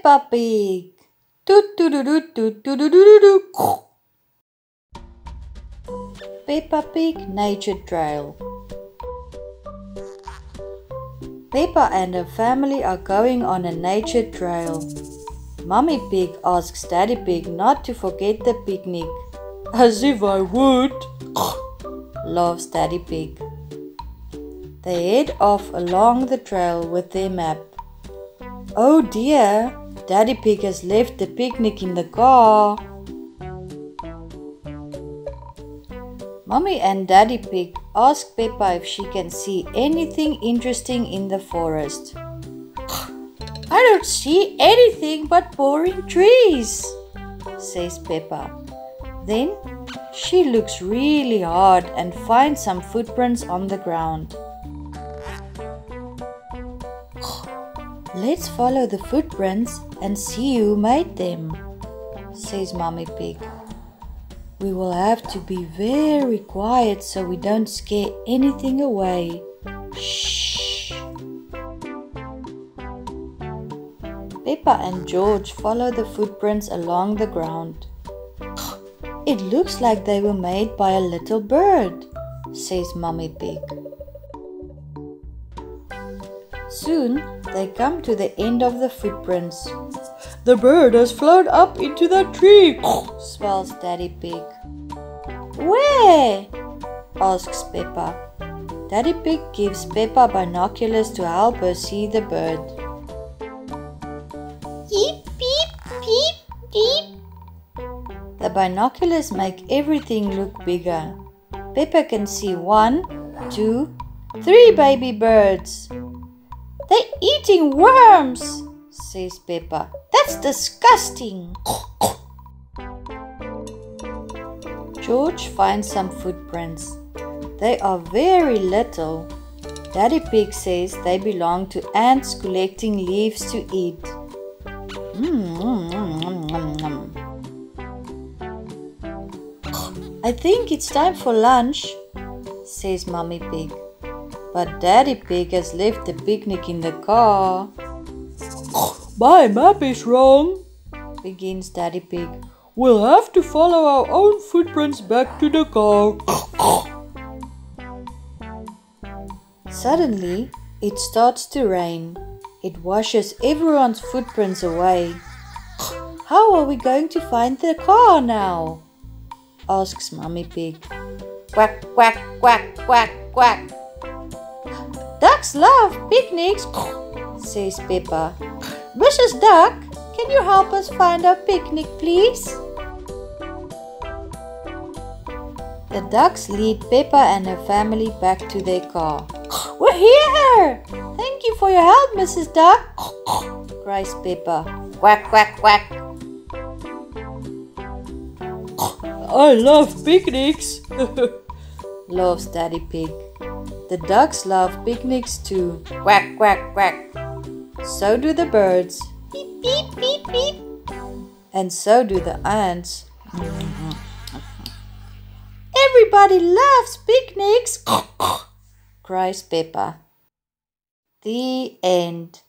Peppa Pig. Toot toot toot toot toot toot toot toot. Peppa Pig Nature Trail. Peppa and her family are going on a nature trail. Mummy Pig asks Daddy Pig not to forget the picnic. As if I would, laughs Daddy Pig. They head off along the trail with their map. Oh dear, Daddy Pig has left the picnic in the car. Mummy and Daddy Pig ask Peppa if she can see anything interesting in the forest. I don't see anything but boring trees, says Peppa. Then she looks really hard and finds some footprints on the ground. Let's follow the footprints and see who made them, says Mummy Pig. We will have to be very quiet so we don't scare anything away. Shh. Peppa and George follow the footprints along the ground. It looks like they were made by a little bird, says Mummy Pig. Soon they come to the end of the footprints. The bird has flown up into the tree, swells Daddy Pig. Where? Asks Peppa. Daddy Pig gives Peppa binoculars to help her see the bird. Beep, beep, beep, beep. The binoculars make everything look bigger. Peppa can see 1, 2, 3 baby birds. They're eating worms, says Peppa. That's disgusting. George finds some footprints. They are very little. Daddy Pig says they belong to ants collecting leaves to eat. I think it's time for lunch, says Mummy Pig. But Daddy Pig has left the picnic in the car. My map is wrong, begins Daddy Pig. We'll have to follow our own footprints back to the car. Suddenly, it starts to rain. It washes everyone's footprints away. How are we going to find the car now? Asks Mummy Pig. Quack, quack, quack, quack, quack. Ducks love picnics, says Peppa. Mrs. Duck, can you help us find our picnic, please? The ducks lead Peppa and her family back to their car. We're here! Thank you for your help, Mrs. Duck, cries Peppa. Quack, quack, quack. I love picnics, laughs Daddy Pig. The ducks love picnics too. Quack, quack, quack. So do the birds. Beep, beep, beep, beep. And so do the ants. Everybody loves picnics, cries Peppa. The end.